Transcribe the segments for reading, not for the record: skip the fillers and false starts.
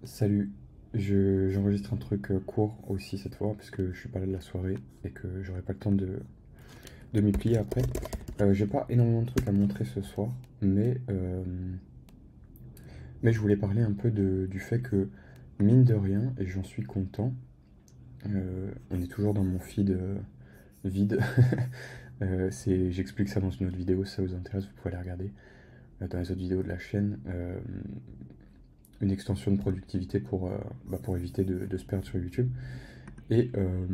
Salut, j'enregistre un truc court aussi cette fois parce que je suis pas là de la soirée et que j'aurai pas le temps de m'y plier après. J'ai pas énormément de trucs à montrer ce soir, mais je voulais parler un peu du fait que, mine de rien, et j'en suis content, on est toujours dans mon feed vide. J'explique ça dans une autre vidéo, si ça vous intéresse, vous pouvez aller regarder dans les autres vidéos de la chaîne. Une extension de productivité pour éviter de se perdre sur YouTube. Et, euh,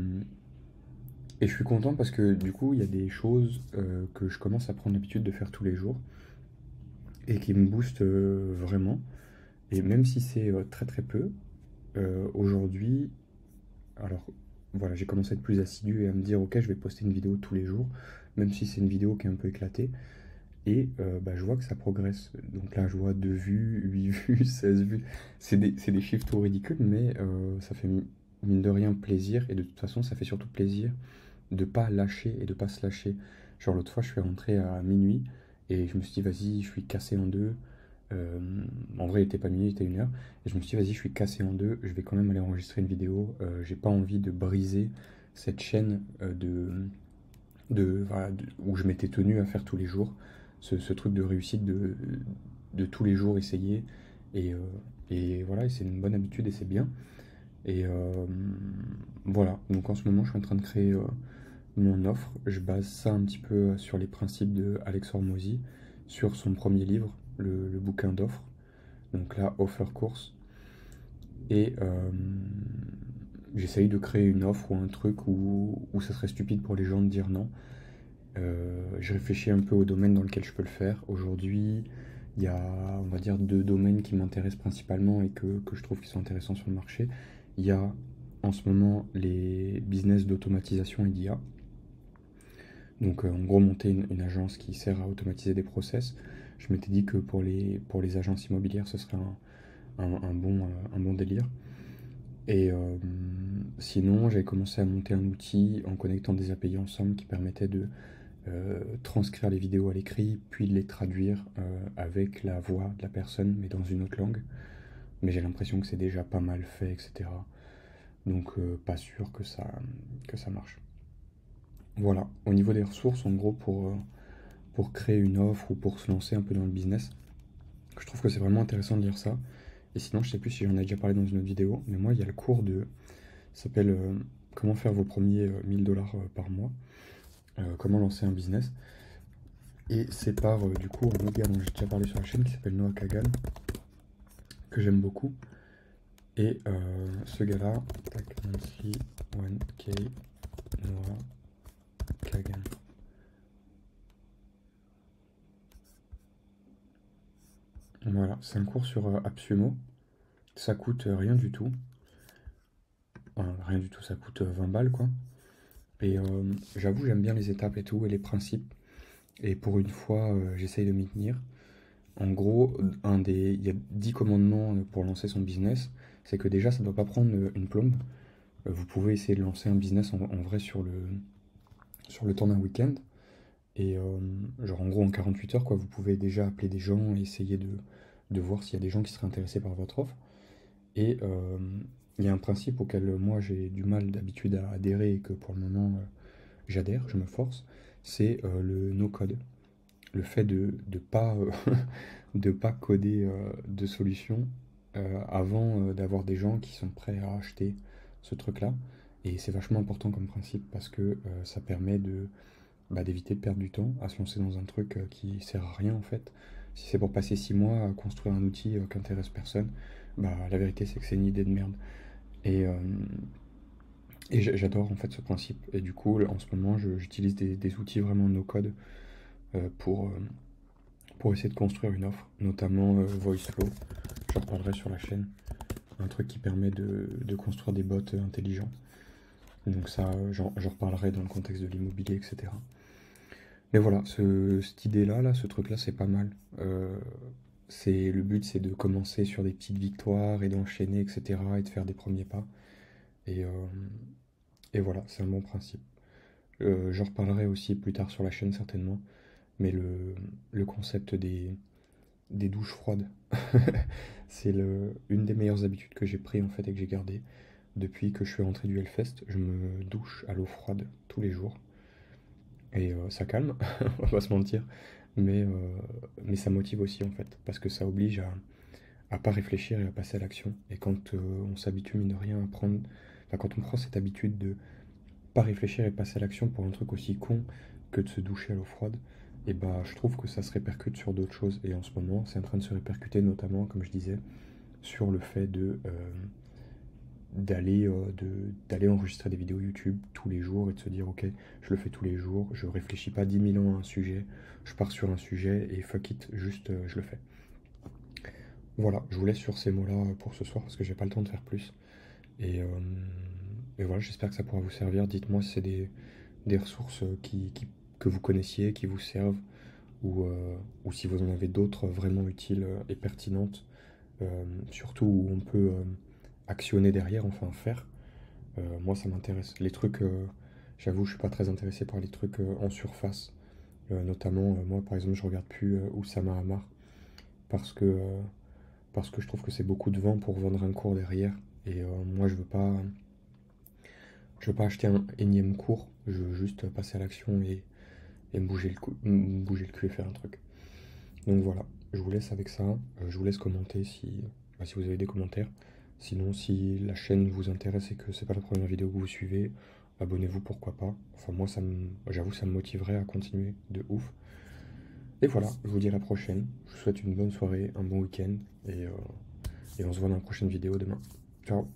et je suis content parce que du coup, il y a des choses que je commence à prendre l'habitude de faire tous les jours et qui me boostent vraiment. Et même si c'est très très peu, aujourd'hui, alors voilà, j'ai commencé à être plus assidu et à me dire, ok, je vais poster une vidéo tous les jours, même si c'est une vidéo qui est un peu éclatée. Et je vois que ça progresse. Donc là, je vois 2 vues, 8 vues, 16 vues. C'est des chiffres tout ridicules, mais ça fait mine de rien plaisir. Et de toute façon, ça fait surtout plaisir de pas lâcher et de pas se lâcher. Genre l'autre fois, je suis rentré à minuit et je me suis dit, vas-y, je suis cassé en deux. Euh, En vrai, il était pas minuit, il était 1 heure. Et je me suis dit, vas-y, je suis cassé en deux, je vais quand même aller enregistrer une vidéo. J'ai pas envie de briser cette chaîne voilà, où je m'étais tenu à faire tous les jours. Ce truc de réussite de tous les jours essayer. Et, euh, et voilà, et c'est une bonne habitude et c'est bien. Et voilà, donc en ce moment, je suis en train de créer mon offre. Je base ça un petit peu sur les principes de Alex Hormozy, sur son premier livre, le bouquin d'offres. Donc là, Offer Course. Et j'essaye de créer une offre ou un truc où ça serait stupide pour les gens de dire non. Je réfléchis un peu au domaine dans lequel je peux le faire. Aujourd'hui, il y a, on va dire, 2 domaines qui m'intéressent principalement et que je trouve qui sont intéressants sur le marché. Il y a en ce moment les business d'automatisation et d'IA. Donc en gros, monter une agence qui sert à automatiser des process. Je m'étais dit que pour les agences immobilières, ce serait un bon délire. Et sinon, j'avais commencé à monter un outil en connectant des API ensemble qui permettait de transcrire les vidéos à l'écrit, puis de les traduire avec la voix de la personne, mais dans une autre langue. Mais j'ai l'impression que c'est déjà pas mal fait, etc. Donc pas sûr que ça marche. Voilà, au niveau des ressources, en gros, pour créer une offre ou pour se lancer un peu dans le business, je trouve que c'est vraiment intéressant de lire ça. Et sinon, je sais plus si j'en ai déjà parlé dans une autre vidéo, mais moi, il y a le cours ça s'appelle Comment faire vos premiers 1000 $ par mois, comment lancer un business. Et c'est par du coup un autre gars dont j'ai déjà parlé sur la chaîne qui s'appelle Noah Kagan, que j'aime beaucoup. Et ce gars-là, tac, Nancy 1K Noah Kagan. Voilà, c'est un cours sur AppSumo. Ça coûte rien du tout. Enfin, rien du tout, ça coûte 20 balles quoi. Et j'avoue, j'aime bien les étapes et tout, et les principes. Et pour une fois, j'essaye de m'y tenir. En gros, il y a 10 commandements pour lancer son business. C'est que déjà, ça ne doit pas prendre une plombe. Vous pouvez essayer de lancer un business en vrai sur le temps d'un week-end. Et genre en gros en 48 heures, quoi, vous pouvez déjà appeler des gens et essayer de voir s'il y a des gens qui seraient intéressés par votre offre. Et il y a un principe auquel moi j'ai du mal d'habitude à adhérer et que pour le moment j'adhère, je me force, c'est le no-code. Le fait de pas, de pas coder de solution avant d'avoir des gens qui sont prêts à acheter ce truc-là. Et c'est vachement important comme principe parce que ça permet d'éviter de perdre du temps à se lancer dans un truc qui sert à rien en fait. Si c'est pour passer 6 mois à construire un outil qui intéresse personne, la vérité c'est que c'est une idée de merde. Et, j'adore en fait ce principe. Et du coup, en ce moment, j'utilise des outils vraiment no-code euh, pour, euh, pour essayer de construire une offre, notamment VoiceFlow. J'en reparlerai sur la chaîne. Un truc qui permet de construire des bots intelligents. Donc ça, j'en reparlerai dans le contexte de l'immobilier, etc. Mais voilà, cette idée-là, ce truc-là, c'est pas mal. Le but, c'est de commencer sur des petites victoires et d'enchaîner, etc. et de faire des premiers pas. Et, voilà, c'est un bon principe. J'en reparlerai aussi plus tard sur la chaîne, certainement. Mais le concept des douches froides. C'est une des meilleures habitudes que j'ai pris en fait et que j'ai gardé. Depuis que je suis rentré du Hellfest, je me douche à l'eau froide tous les jours. Et ça calme, on va pas se mentir. Mais ça motive aussi en fait, parce que ça oblige à pas réfléchir et à passer à l'action. Et quand on s'habitue mine de rien à prendre... Enfin, quand on prend cette habitude de pas réfléchir et passer à l'action pour un truc aussi con que de se doucher à l'eau froide, et bah je trouve que ça se répercute sur d'autres choses. Et en ce moment, c'est en train de se répercuter notamment, comme je disais, sur le fait d'aller enregistrer des vidéos YouTube tous les jours et de se dire ok, je le fais tous les jours, je réfléchis pas 10 000 ans à un sujet, je pars sur un sujet et fuck it, juste je le fais. Voilà, je vous laisse sur ces mots-là pour ce soir parce que j'ai pas le temps de faire plus. Et, euh, et voilà, j'espère que ça pourra vous servir. Dites-moi si c'est des ressources que vous connaissiez, qui vous servent, ou si vous en avez d'autres vraiment utiles et pertinentes, surtout où on peut actionner derrière, enfin faire. Moi, ça m'intéresse. Les trucs, j'avoue, je suis pas très intéressé par les trucs en surface. Notamment, moi, par exemple, je regarde plus Oussama Hamar parce que, euh, parce que je trouve que c'est beaucoup de vent pour vendre un cours derrière. Et moi, je veux pas acheter un énième cours. Je veux juste passer à l'action et me bouger le cul et faire un truc. Donc voilà, je vous laisse avec ça. Je vous laisse commenter si vous avez des commentaires. Sinon, si la chaîne vous intéresse et que c'est pas la première vidéo que vous suivez, abonnez-vous, pourquoi pas. Enfin, moi, j'avoue, ça me motiverait à continuer de ouf. Et voilà, je vous dis à la prochaine. Je vous souhaite une bonne soirée, un bon week-end et on se voit dans la prochaine vidéo demain. Ciao!